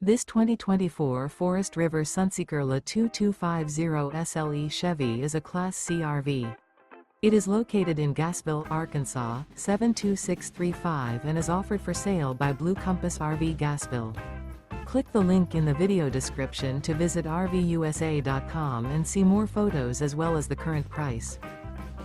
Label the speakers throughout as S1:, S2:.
S1: This 2024 Forest River Sunseeker LA 2250 SLE Chevy is a Class C RV. It is located in Gassville, Arkansas, 72635 and is offered for sale by Blue Compass RV Gassville. Click the link in the video description to visit RVUSA.com and see more photos as well as the current price.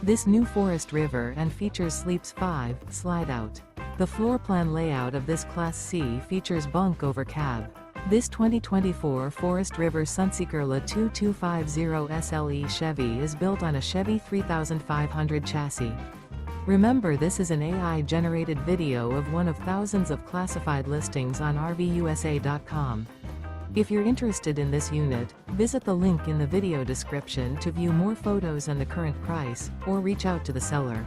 S1: This new Forest River and features Sleeps 5, Slideout. The floor plan layout of this Class C features Bunk Over Cab. This 2024 Forest River Sunseeker LA 2250 SLE Chevy is built on a Chevy 3500 chassis. Remember, this is an AI-generated video of one of thousands of classified listings on RVUSA.com. If you're interested in this unit, visit the link in the video description to view more photos and the current price, or reach out to the seller.